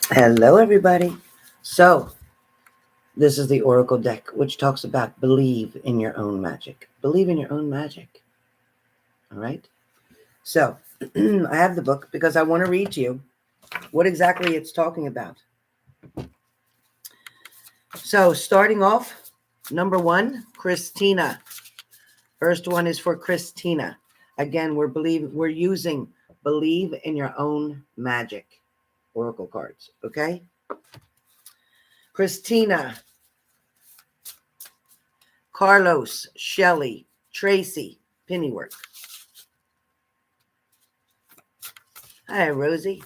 Hello, everybody. So, this is the Oracle deck, which talks about believe in your own magic. Believe in your own magic. All right. So, I have the book because I want to read to you what exactly it's talking about. So, starting off, number one, Christina. First one is for Christina. Again, we're using believe in your own magic Oracle cards. Okay. Christina, Carlos, Shelly, Tracy, Pennyworth. Hi, Rosie.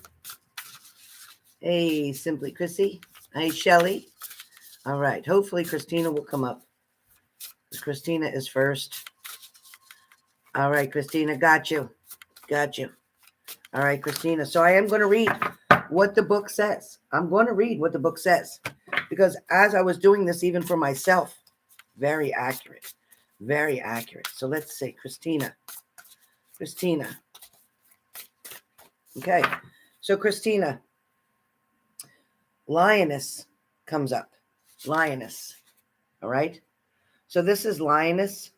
Hey, Simply Chrissy. Hey, Shelly. All right. Hopefully, Christina will come up. Christina is first. All right, Christina. Got you. Got you. All right, Christina. So I am going to read what the book says. I'm going to read what the book says because as I was doing this, even for myself, very accurate. Very accurate. So let's see. Christina. Christina. Okay. So, Christina, lioness comes up. Lioness. All right. So this is lioness.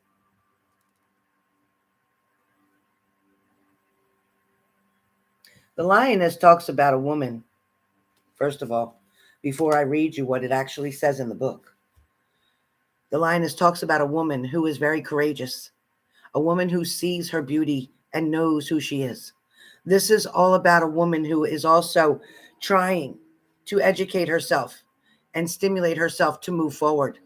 The lioness talks about a woman, first of all, before I read you what it actually says in the book. The lioness talks about a woman who is very courageous, a woman who sees her beauty and knows who she is. This is all about a woman who is also trying to educate herself and stimulate herself to move forward,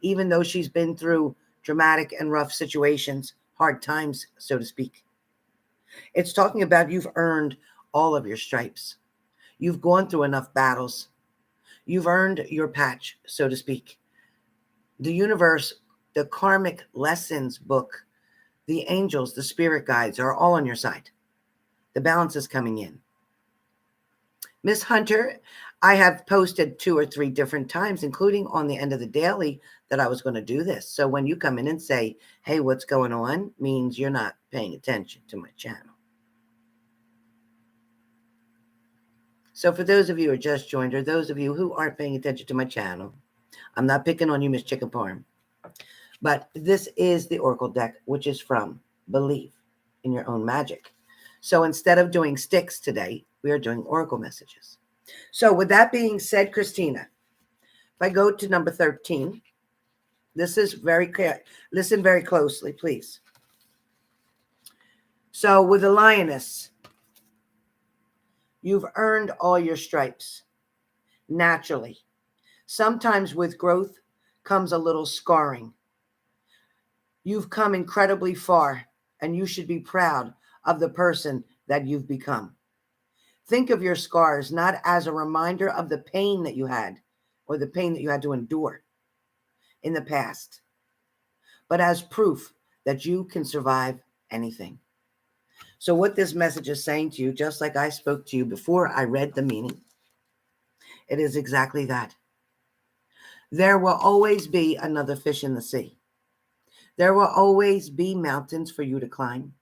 even though she's been through dramatic and rough situations, hard times, so to speak. It's talking about you've earned all of your stripes. You've gone through enough battles. You've earned your patch, so to speak. The universe, the karmic lessons book, the angels, the spirit guides are all on your side. The balance is coming in. Miss Hunter, I have posted 2 or 3 different times, including on the end of the daily, that I was going to do this. So when you come in and say, hey, what's going on, means you're not paying attention to my channel. So for those of you who are just joined, or those of you who aren't paying attention to my channel, I'm not picking on you, Miss Chicken Parm. But this is the Oracle deck, which is from Believe in Your Own Magic. So instead of doing sticks today, we are doing Oracle messages. So with that being said, Christina, if I go to number 13, this is very clear. Listen very closely, please. So with the lioness, you've earned all your stripes naturally. Sometimes with growth comes a little scarring. You've come incredibly far, and you should be proud of the person that you've become. Think of your scars not as a reminder of the pain that you had or the pain that you had to endure in the past, but as proof that you can survive anything. So what this message is saying to you, just like I spoke to you before I read the meaning, it is exactly that. There will always be another fish in the sea. There will always be mountains for you to climb.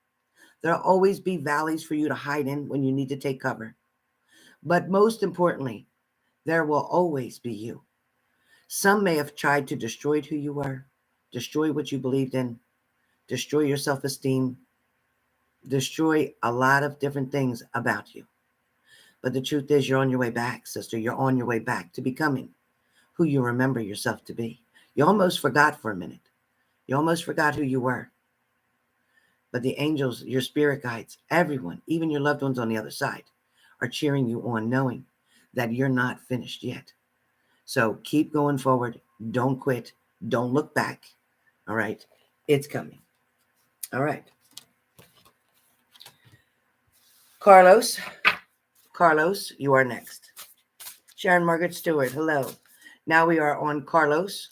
There'll always be valleys for you to hide in when you need to take cover. But most importantly, there will always be you. Some may have tried to destroy who you were, destroy what you believed in, destroy your self-esteem, destroy a lot of different things about you. But the truth is, you're on your way back, sister. You're on your way back to becoming who you remember yourself to be. You almost forgot for a minute. You almost forgot who you were. But the angels, your spirit guides, everyone, even your loved ones on the other side, are cheering you on, knowing that you're not finished yet. So keep going forward. Don't quit. Don't look back. All right. It's coming. All right. Carlos. Carlos, you are next. Sharon Margaret Stewart, hello. Now we are on Carlos.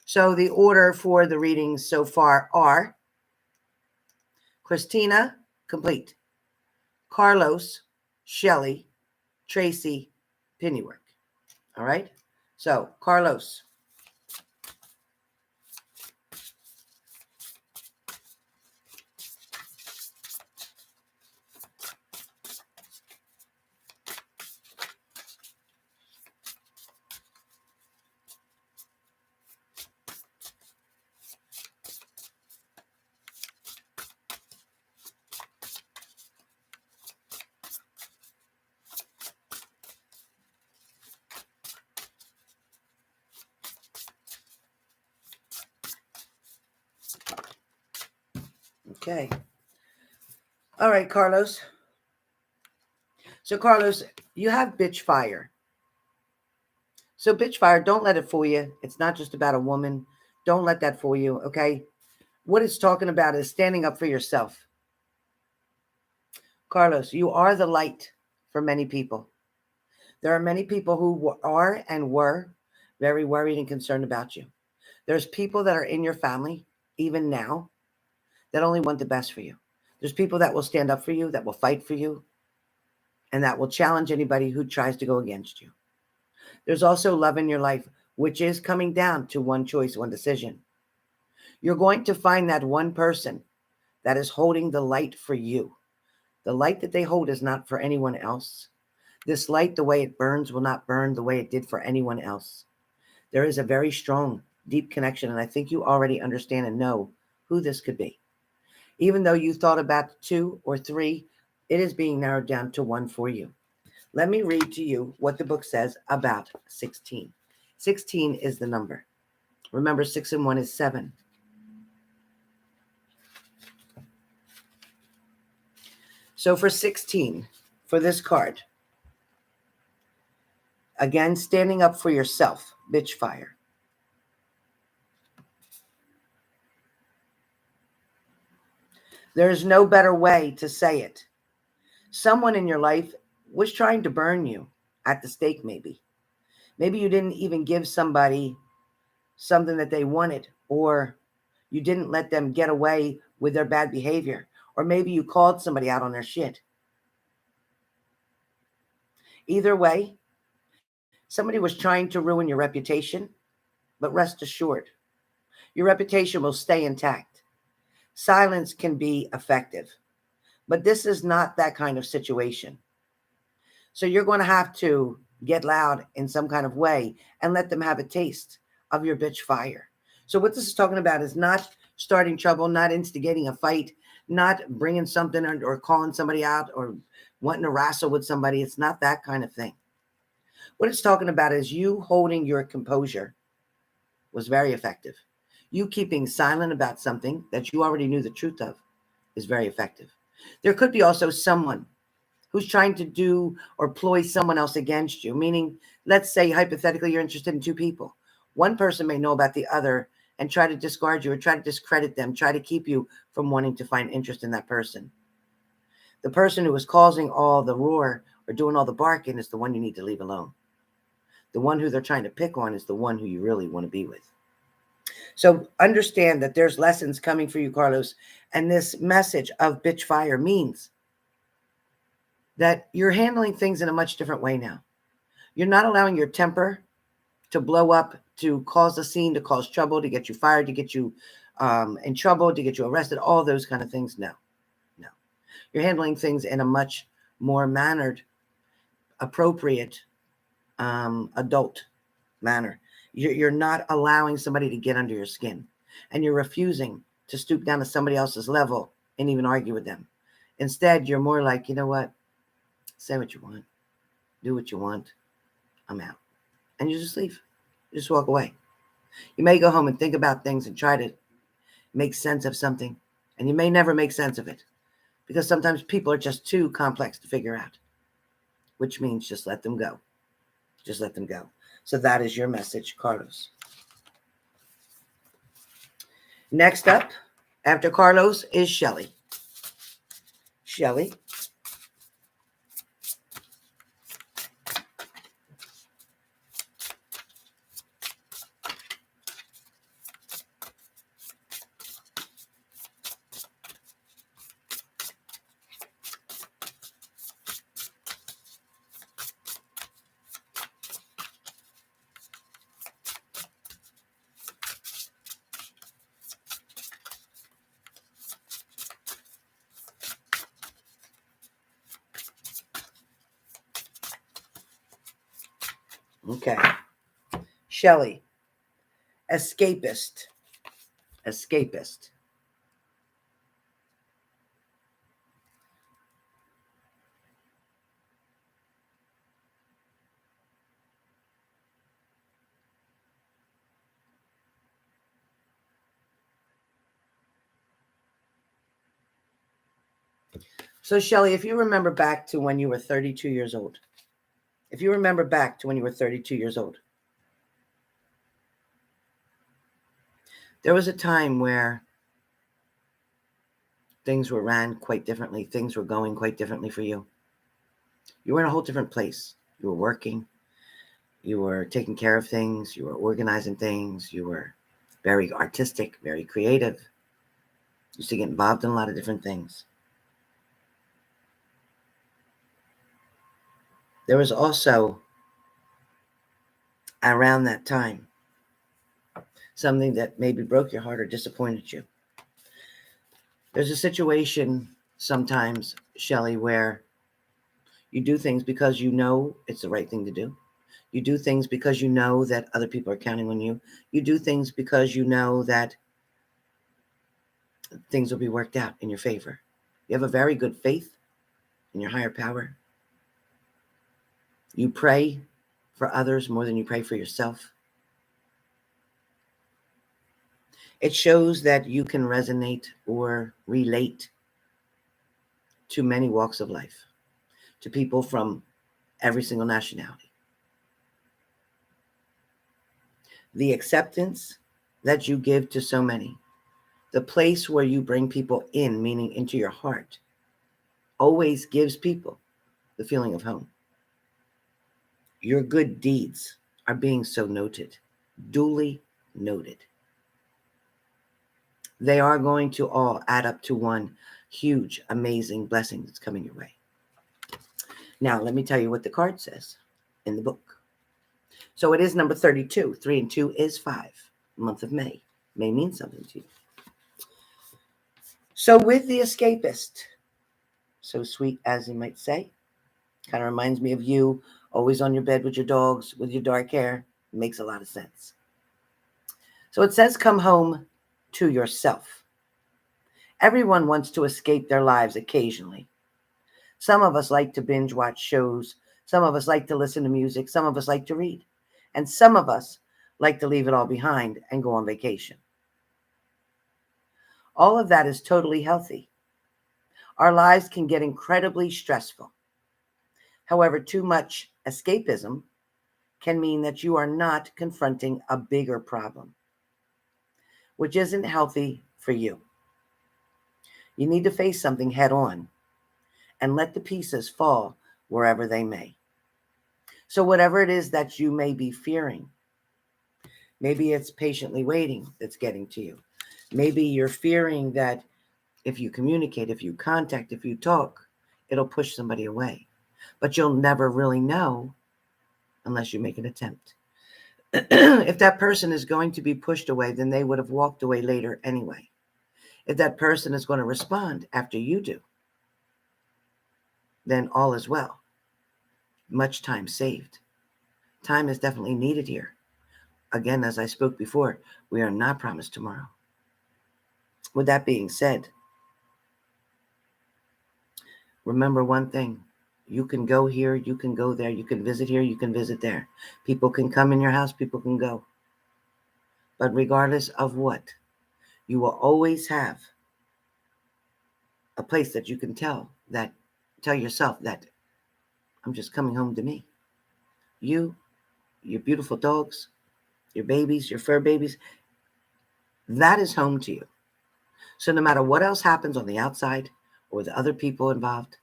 So the order for the readings so far are Christina, complete. Carlos, Shelly, Tracy, Pennyworth. All right. So Carlos. Okay. All right, Carlos. So, Carlos, you have bitch fire. So, bitch fire, don't let it fool you. It's not just about a woman. Don't let that fool you, okay? What it's talking about is standing up for yourself. Carlos, you are the light for many people. There are many people who are and were very worried and concerned about you. There's people that are in your family, even now, that only want the best for you. There's people that will stand up for you, that will fight for you, and that will challenge anybody who tries to go against you. There's also love in your life, which is coming down to one choice, one decision. You're going to find that one person that is holding the light for you. The light that they hold is not for anyone else. This light, the way it burns, will not burn the way it did for anyone else. There is a very strong, deep connection, and I think you already understand and know who this could be. Even though you thought about 2 or 3, it is being narrowed down to 1 for you. Let me read to you what the book says about 16. 16 is the number. Remember, 6 and 1 is 7. So for 16, for this card, again, standing up for yourself, bitch fire. There's no better way to say it. Someone in your life was trying to burn you at the stake, maybe. Maybe you didn't even give somebody something that they wanted, or you didn't let them get away with their bad behavior, or maybe you called somebody out on their shit. Either way, somebody was trying to ruin your reputation, but rest assured, your reputation will stay intact. Silence can be effective, but this is not that kind of situation. So you're going to have to get loud in some kind of way and let them have a taste of your bitch fire. So what this is talking about is not starting trouble, not instigating a fight, not bringing something or calling somebody out or wanting to wrestle with somebody. It's not that kind of thing. What it's talking about is you holding your composure was very effective. You keeping silent about something that you already knew the truth of is very effective. There could be also someone who's trying to do or ploy someone else against you, meaning, let's say, hypothetically, you're interested in 2 people. One person may know about the other and try to discard you or try to discredit them, try to keep you from wanting to find interest in that person. The person who is causing all the roar or doing all the barking is the one you need to leave alone. The one who they're trying to pick on is the one who you really want to be with. So understand that there's lessons coming for you, Carlos, and this message of bitch fire means that you're handling things in a much different way now. You're not allowing your temper to blow up, to cause a scene, to cause trouble, to get you fired, to get you in trouble, to get you arrested, all those kind of things. No. You're handling things in a much more mannered, appropriate, adult manner. You're not allowing somebody to get under your skin, and you're refusing to stoop down to somebody else's level and even argue with them. Instead, you're more like, you know what? Say what you want. Do what you want. I'm out. And you just leave. You just walk away. You may go home and think about things and try to make sense of something. And you may never make sense of it. Because sometimes people are just too complex to figure out. Which means just let them go. Just let them go. So that is your message, Carlos. Next up, after Carlos, is Shelly. Shelly. Okay. Shelly. Escapist. Escapist. So, Shelly, if you remember back to when you were 32 years old, there was a time where things were ran quite differently. Things were going quite differently for you. You were in a whole different place. You were working. You were taking care of things. You were organizing things. You were very artistic, very creative. You used to get involved in a lot of different things. There was also, around that time, something that maybe broke your heart or disappointed you. There's a situation sometimes, Shelly, where you do things because you know it's the right thing to do. You do things because you know that other people are counting on you. You do things because you know that things will be worked out in your favor. You have a very good faith in your higher power. You pray for others more than you pray for yourself. It shows that you can resonate or relate to many walks of life, to people from every single nationality. The acceptance that you give to so many, the place where you bring people in, meaning into your heart, always gives people the feeling of home. Your good deeds are being so noted, duly noted. They are going to all add up to one huge, amazing blessing that's coming your way. Now, let me tell you what the card says in the book. So it is number 32. 3 and 2 is 5. Month of May. May mean something to you. So with the escapist, so sweet as you might say, kind of reminds me of you, always on your bed with your dogs, with your dark hair. It makes a lot of sense. So it says, come home to yourself. Everyone wants to escape their lives occasionally. Some of us like to binge watch shows. Some of us like to listen to music. Some of us like to read. And some of us like to leave it all behind and go on vacation. All of that is totally healthy. Our lives can get incredibly stressful. However, too much escapism can mean that you are not confronting a bigger problem, which isn't healthy for you. You need to face something head on and let the pieces fall wherever they may. So whatever it is that you may be fearing, maybe it's patiently waiting that's getting to you. Maybe you're fearing that if you communicate, if you contact, if you talk, it'll push somebody away. But you'll never really know unless you make an attempt. If that person is going to be pushed away, then they would have walked away later anyway. If that person is going to respond after you do, then all is well. Much time saved. Time is definitely needed here. Again, as I spoke before, we are not promised tomorrow. With that being said, remember one thing. You can go here, you can go there, you can visit here, you can visit there. People can come in your house, people can go. But regardless of what, you will always have a place that you can tell yourself that I'm just coming home to me. You, your beautiful dogs, your babies, your fur babies, that is home to you. So no matter what else happens on the outside or with other people involved,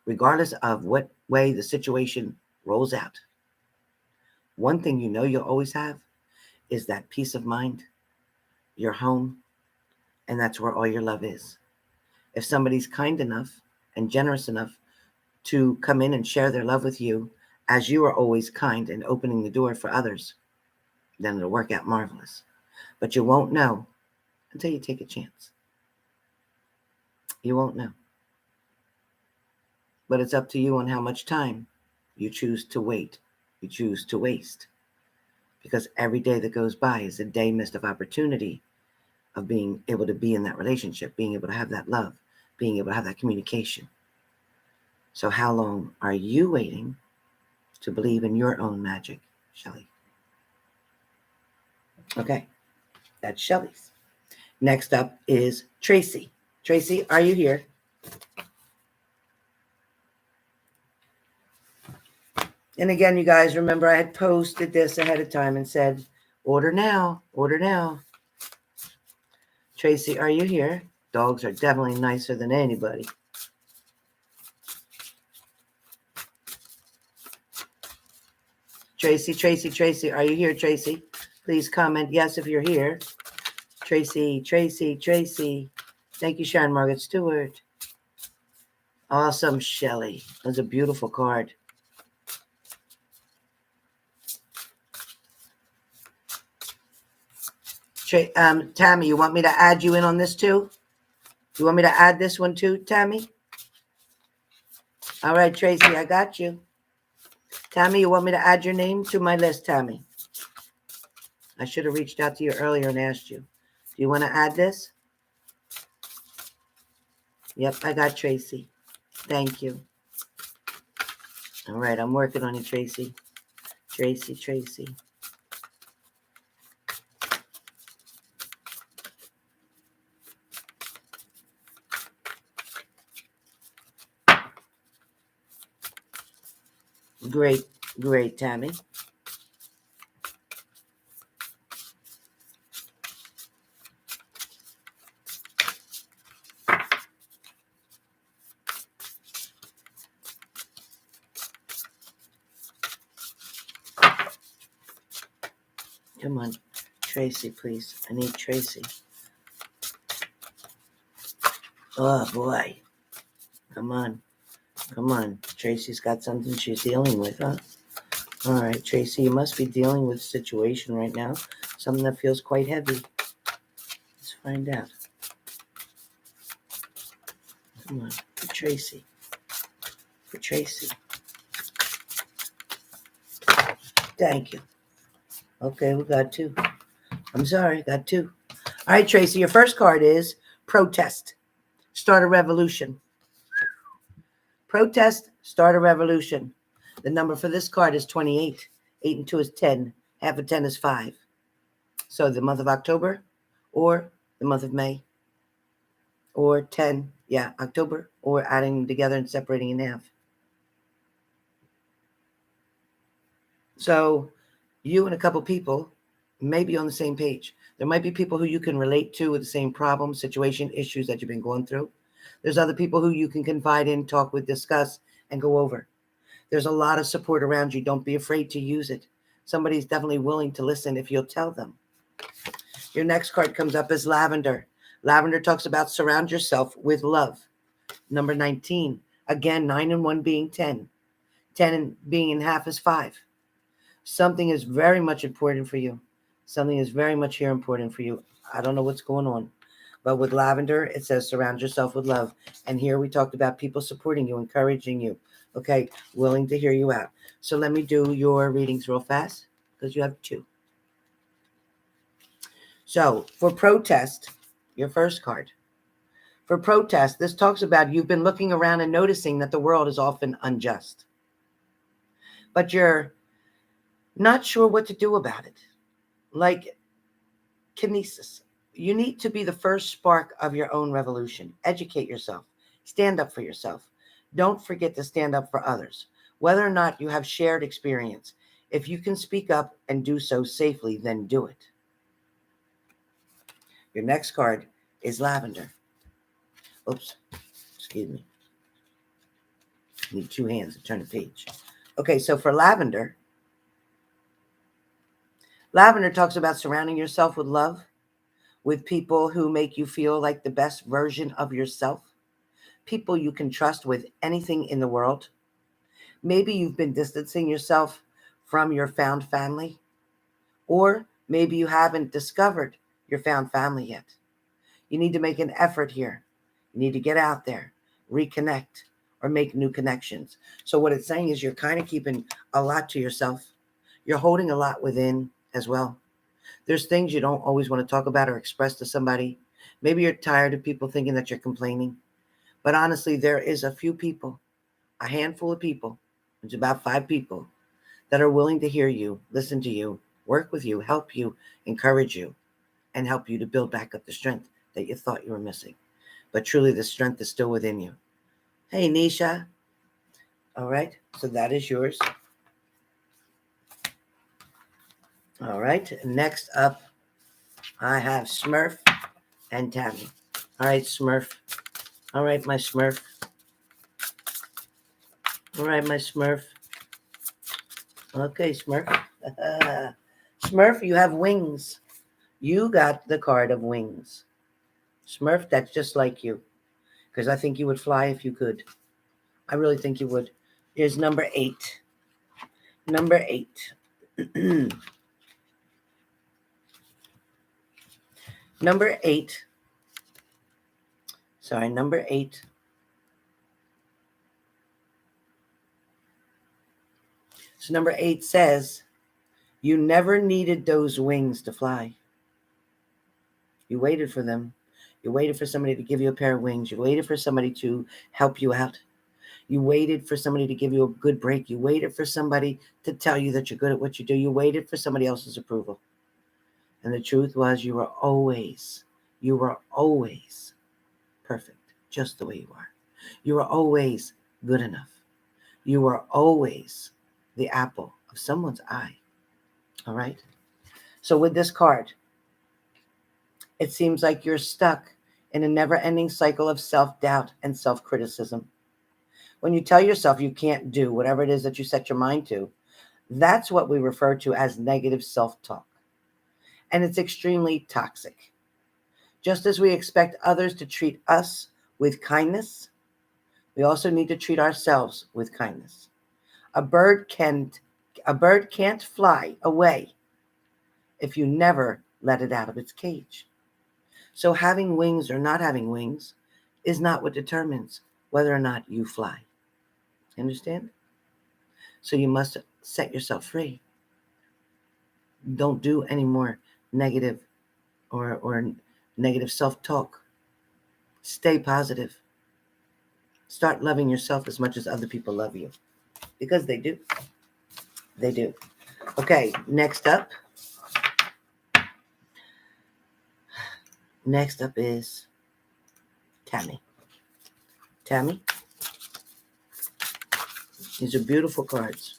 regardless of what way the situation rolls out, one thing you know you'll always have is that peace of mind, your home, and that's where all your love is. If somebody's kind enough and generous enough to come in and share their love with you, as you are always kind and opening the door for others, then it'll work out marvelous. But you won't know until you take a chance. You won't know. But it's up to you on how much time you choose to wait, you choose to waste. Because every day that goes by is a day missed of opportunity of being able to be in that relationship, being able to have that love, being able to have that communication. So how long are you waiting to believe in your own magic, Shelly? Okay, that's Shelly's. Next up is Tracy. Tracy, are you here? And again, you guys, remember I had posted this ahead of time and said, order now, order now. Tracy, are you here? Dogs are definitely nicer than anybody. Tracy, are you here, Tracy? Please comment yes if you're here. Tracy. Thank you, Sharon Margaret Stewart. Awesome, Shelly. That was a beautiful card. Tammy, you want me to add you in on this too? You want me to add this one too, Tammy? All right, Tracy, I got you. Tammy, you want me to add your name to my list, Tammy? I should have reached out to you earlier and asked you. Do you want to add this? Yep, I got Tracy. Thank you. All right, I'm working on it, Tracy. Tracy. Great, Tammy. Come on, Tracy, please. I need Tracy. Oh, boy. Come on. Tracy's got something she's dealing with, huh? All right, Tracy, you must be dealing with a situation right now, something that feels quite heavy. Let's find out. Come on, for Tracy. Thank you. Okay, we got two. I'm sorry, got two. All right, Tracy, your first card is protest. Start a revolution. Protest, start a revolution. The number for this card is 28. 8 and 2 is 10. Half of 10 is 5. So the month of October or the month of May or 10, October, or adding them together and separating in half. So you and a couple people may be on the same page. There might be people who you can relate to with the same problem, situation, issues that you've been going through. There's other people who you can confide in, talk with, discuss, and go over. There's a lot of support around you. Don't be afraid to use it. Somebody's definitely willing to listen if you'll tell them. Your next card comes up as lavender. Lavender talks about surround yourself with love. Number 19. Again, 9 and 1 being 10. 10 and being in half is 5. Something is very much important for you. Something is very much here important for you. I don't know what's going on. But with lavender, it says surround yourself with love. And here we talked about people supporting you, encouraging you. Okay, willing to hear you out. So let me do your readings real fast because you have 2. So for protest, your first card. For protest, this talks about you've been looking around and noticing that the world is often unjust. But you're not sure what to do about it. Like kinesis. You need to be the first spark of your own revolution. Educate yourself. Stand up for yourself. Don't forget to stand up for others. Whether or not you have shared experience, if you can speak up and do so safely, then do it. Your next card is lavender. Oops, excuse me. I need 2 hands to turn the page. Okay, so for lavender talks about surrounding yourself with love, with people who make you feel like the best version of yourself, people you can trust with anything in the world. Maybe you've been distancing yourself from your found family, or maybe you haven't discovered your found family yet. You need to make an effort here. You need to get out there, reconnect, or make new connections. So what it's saying is you're kind of keeping a lot to yourself. You're holding a lot within as well. There's things you don't always want to talk about or express to somebody. Maybe you're tired of people thinking that you're complaining. But honestly, there is a few people, a handful of people, it's about 5 people, that are willing to hear you, listen to you, work with you, help you, encourage you, and help you to build back up the strength that you thought you were missing. But truly, the strength is still within you. Hey, Nisha. All right, so that is yours. All right. Next up, I have Smurf and Tammy. All right, Smurf. All right, my Smurf. All right, my Smurf. Okay, Smurf. Smurf, you have wings. You got the card of wings. Smurf, that's just like you. Because I think you would fly if you could. I really think you would. Here's number 8. Number 8. Number 8. Sorry, number 8. So number 8 says, you never needed those wings to fly. You waited for them. You waited for somebody to give you a pair of wings. You waited for somebody to help you out. You waited for somebody to give you a good break. You waited for somebody to tell you that you're good at what you do. You waited for somebody else's approval. And the truth was, you were always perfect, just the way you are. You were always good enough. You were always the apple of someone's eye. All right? So with this card, it seems like you're stuck in a never-ending cycle of self-doubt and self-criticism. When you tell yourself you can't do whatever it is that you set your mind to, that's what we refer to as negative self-talk. And it's extremely toxic. Just as we expect others to treat us with kindness, we also need to treat ourselves with kindness. A bird can't fly away if you never let it out of its cage. So having wings or not having wings is not what determines whether or not you fly. Understand? So you must set yourself free. Don't do any more negative or negative self-talk. Stay positive. Start loving yourself as much as other people love you. Because they do. They do. Okay, next up. Next up is Tammy. Tammy, these are beautiful cards.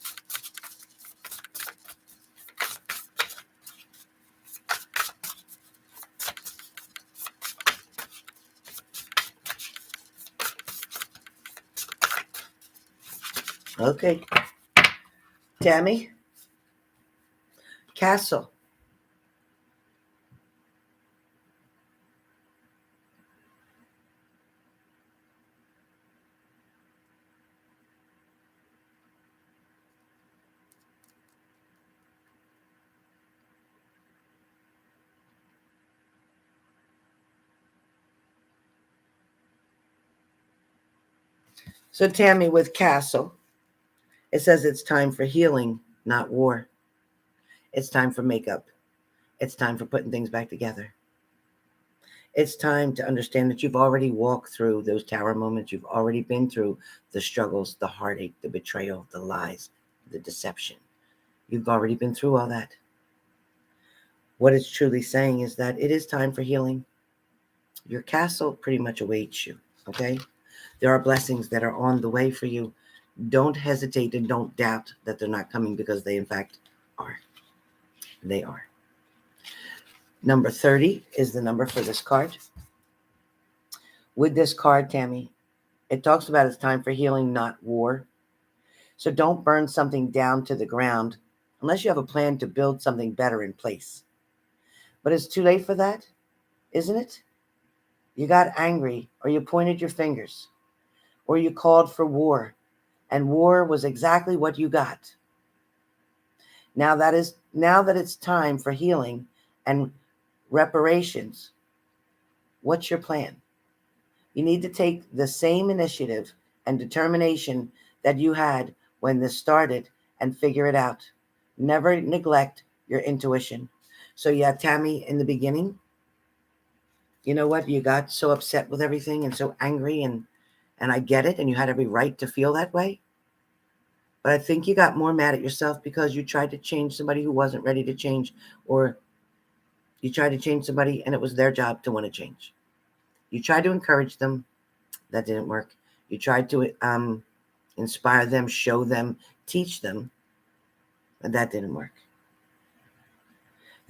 Okay. Tammy, Castle. So Tammy, with Castle, it says it's time for healing, not war. It's time for makeup. It's time for putting things back together. It's time to understand that you've already walked through those tower moments. You've already been through the struggles, the heartache, the betrayal, the lies, the deception. You've already been through all that. What it's truly saying is that it is time for healing. Your castle pretty much awaits you, okay? There are blessings that are on the way for you. Don't hesitate and don't doubt that they're not coming, because they, in fact, are. They are. Number 30 is the number for this card. With this card, Tammy, it talks about it's time for healing, not war. So don't burn something down to the ground unless you have a plan to build something better in place. But it's too late for that, isn't it? You got angry, or you pointed your fingers, or you called for war, and war was exactly what you got. Now that it's time for healing and reparations, what's your plan? You need to take the same initiative and determination that you had when this started and figure it out. Never neglect your intuition. So yeah, Tammy, in the beginning, you know what? You got so upset with everything and so angry, and I get it, and you had every right to feel that way. But I think you got more mad at yourself because you tried to change somebody who wasn't ready to change, or you tried to change somebody and it was their job to want to change. You tried to encourage them. That didn't work. You tried to inspire them, show them, teach them, and that didn't work.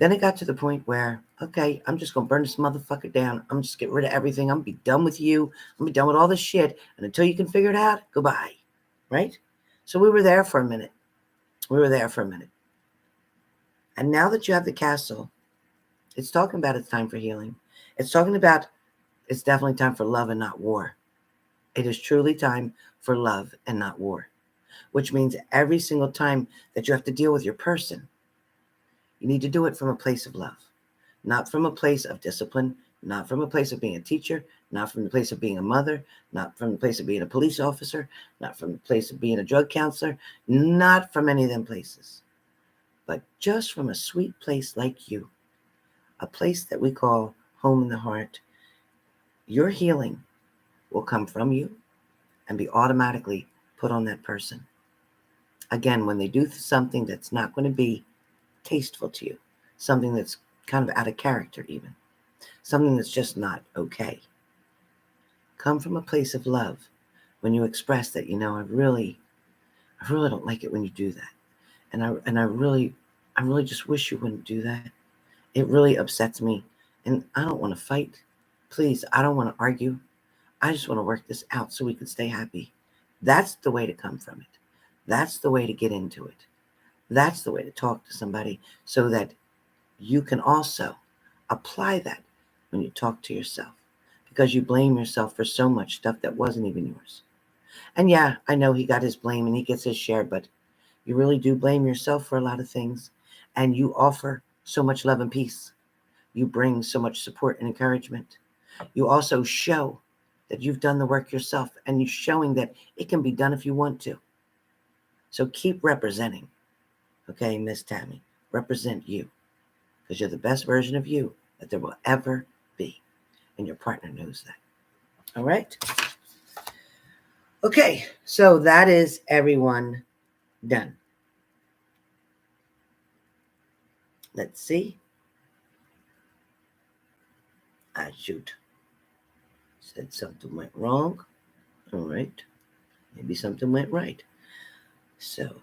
Then it got to the point where, okay, I'm just going to burn this motherfucker down. I'm just get rid of everything. I'm going to be done with you. I'm going to be done with all this shit. And until you can figure it out, goodbye. Right? So we were there for a minute. And now that you have the castle, it's talking about it's time for healing. It's talking about it's definitely time for love and not war. It is truly time for love and not war, which means every single time that you have to deal with your person, you need to do it from a place of love, not from a place of discipline, not from a place of being a teacher, not from the place of being a mother, not from the place of being a police officer, not from the place of being a drug counselor, not from any of them places, but just from a sweet place like you, a place that we call home in the heart. Your healing will come from you and be automatically put on that person. Again, when they do something that's not going to be tasteful to you, something that's kind of out of character even, something that's just not okay. Come from a place of love when you express that, I really don't like it when you do that. And I really just wish you wouldn't do that. It really upsets me. And I don't want to fight. Please, I don't want to argue. I just want to work this out so we can stay happy. That's the way to come from it. That's the way to get into it. That's the way to talk to somebody so that you can also apply that when you talk to yourself, because you blame yourself for so much stuff that wasn't even yours. And yeah, I know he got his blame and he gets his share, but you really do blame yourself for a lot of things. And you offer so much love and peace. You bring so much support and encouragement. You also show that you've done the work yourself, and you're showing that it can be done if you want to. So keep representing. Okay, Miss Tammy, represent you, because you're the best version of you that there will ever be. And your partner knows that. All right? Okay, so that is everyone done. Let's see. Shoot. Said something went wrong. All right. Maybe something went right. So.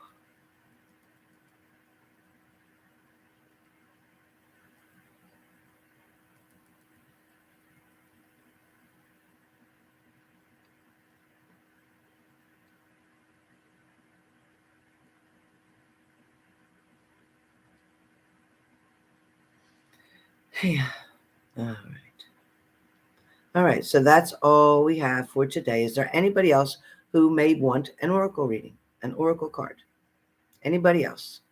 Yeah. All right. All right. So that's all we have for today. Is there anybody else who may want an oracle reading, an oracle card? Anybody else?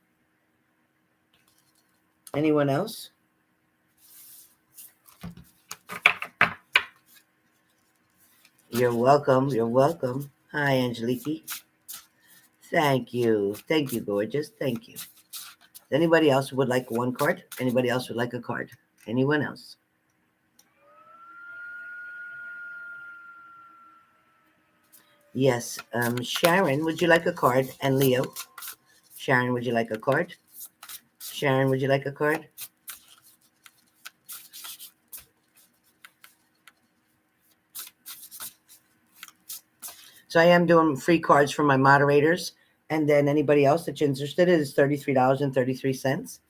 Anyone else? You're welcome. You're welcome. Hi, Angeliki. Thank you. Thank you, gorgeous. Thank you. Anybody else who would like one card? Anybody else would like a card? Anyone else? Yes. Sharon, would you like a card? And Leo. Sharon, would you like a card? Sharon, would you like a card? So I am doing free cards for my moderators. And then anybody else that's interested, it is $33.33.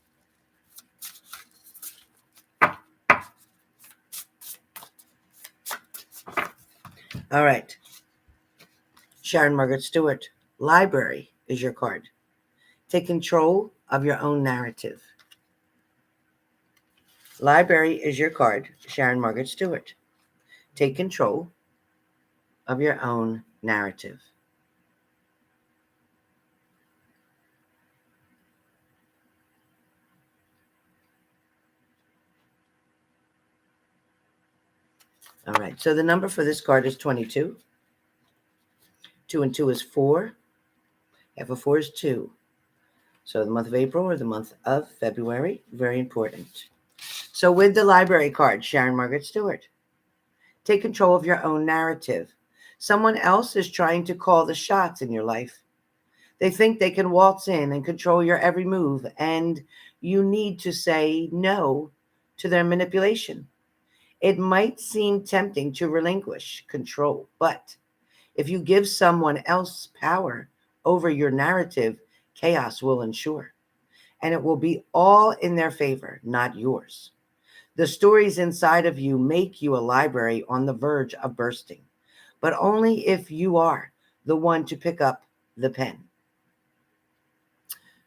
All right. Sharon Margaret Stewart, library is your card. Take control of your own narrative. Library is your card, Sharon Margaret Stewart. Take control of your own narrative. All right, so the number for this card is 22. 2 and 2 is 4. Half of 4 is 2. So the month of April or the month of February, very important. So with the library card, Sharon Margaret Stewart, take control of your own narrative. Someone else is trying to call the shots in your life. They think they can waltz in and control your every move, and you need to say no to their manipulation. It might seem tempting to relinquish control, but if you give someone else power over your narrative, chaos will ensue. and it will be all in their favor, not yours. The stories inside of you make you a library on the verge of bursting, but only if you are the one to pick up the pen.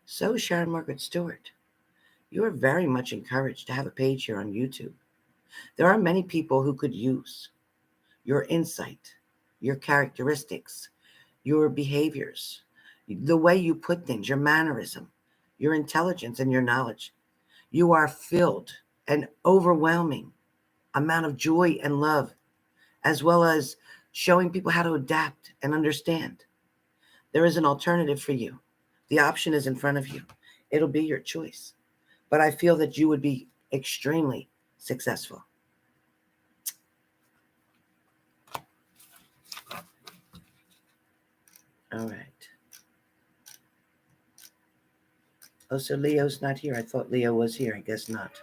So, Sharon Margaret Stewart, you are very much encouraged to have a page here on YouTube. There are many people who could use your insight, your characteristics, your behaviors, the way you put things, your mannerism, your intelligence, and your knowledge. You are filled an overwhelming amount of joy and love, as well as showing people how to adapt and understand. There is an alternative for you. The option is in front of you. It'll be your choice. But I feel that you would be extremely successful. All right. Oh, so Leo's not here. I thought Leo was here. I guess not.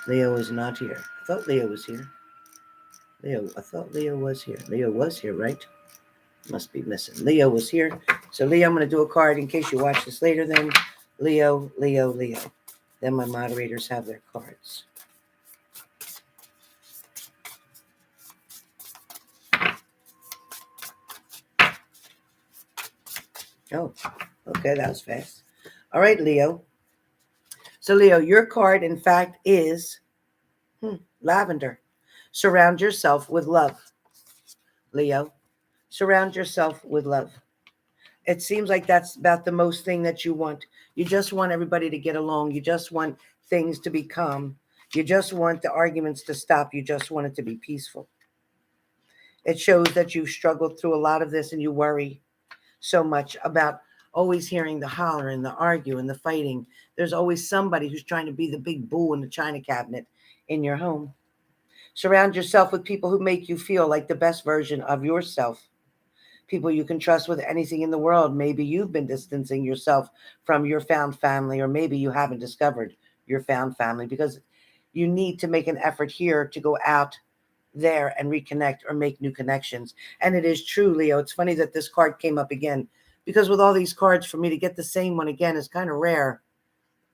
Leo is not here. I thought Leo was here. I thought Leo was here. Leo was here, right? Must be missing. Leo was here. So Leo, I'm going to do a card in case you watch this later then. Leo, Leo, Leo. Then my moderators have their cards. Oh, okay, that was fast. All right, Leo. So, Leo, your card, in fact, is lavender. Surround yourself with love. Leo, surround yourself with love. It seems like that's about the most thing that you want. You just want everybody to get along. You just want things to be calm. You just want the arguments to stop. You just want it to be peaceful. It shows that you've struggled through a lot of this and you worry so much about always hearing the holler and the argue and the fighting. There's always somebody who's trying to be the big bull in the china cabinet in your home. Surround yourself with people who make you feel like the best version of yourself. People you can trust with anything in the world. Maybe you've been distancing yourself from your found family, or maybe you haven't discovered your found family because you need to make an effort here to go out there and reconnect or make new connections. And it is true, Leo. It's funny that this card came up again because with all these cards, for me to get the same one again is kind of rare,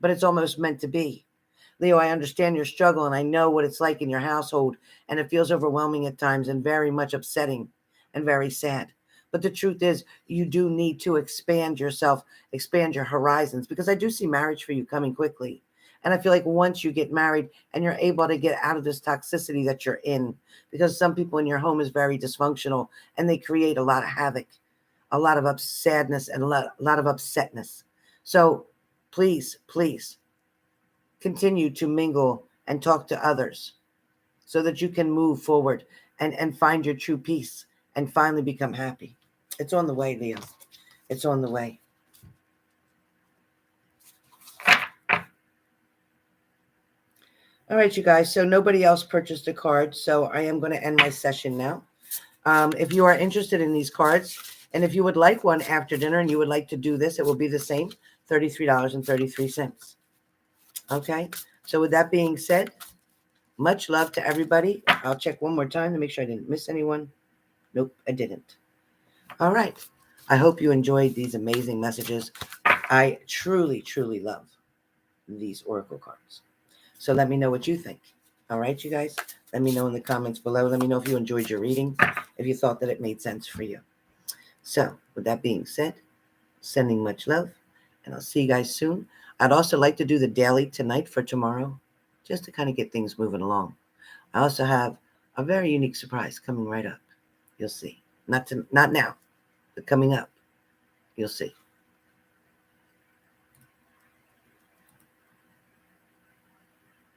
but it's almost meant to be. Leo, I understand your struggle and I know what it's like in your household, and it feels overwhelming at times and very much upsetting and very sad. But the truth is, you do need to expand yourself, expand your horizons, because I do see marriage for you coming quickly. And I feel like once you get married and you're able to get out of this toxicity that you're in, because some people in your home is very dysfunctional and they create a lot of havoc, a lot of sadness and a lot of upsetness. So please, please continue to mingle and talk to others so that you can move forward and find your true peace and finally become happy. It's on the way, Leo. It's on the way. All right, you guys. So nobody else purchased a card, so I am going to end my session now. If you are interested in these cards, and if you would like one after dinner and you would like to do this, it will be the same, $33.33. Okay? So with that being said, much love to everybody. I'll check one more time to make sure I didn't miss anyone. Nope, I didn't. All right. I hope you enjoyed these amazing messages. I truly, truly love these oracle cards. So let me know what you think. All right, you guys? Let me know in the comments below. Let me know if you enjoyed your reading, if you thought that it made sense for you. So with that being said, sending much love, and I'll see you guys soon. I'd also like to do the daily tonight for tomorrow, just to kind of get things moving along. I also have a very unique surprise coming right up. You'll see. Not now, but coming up. You'll see.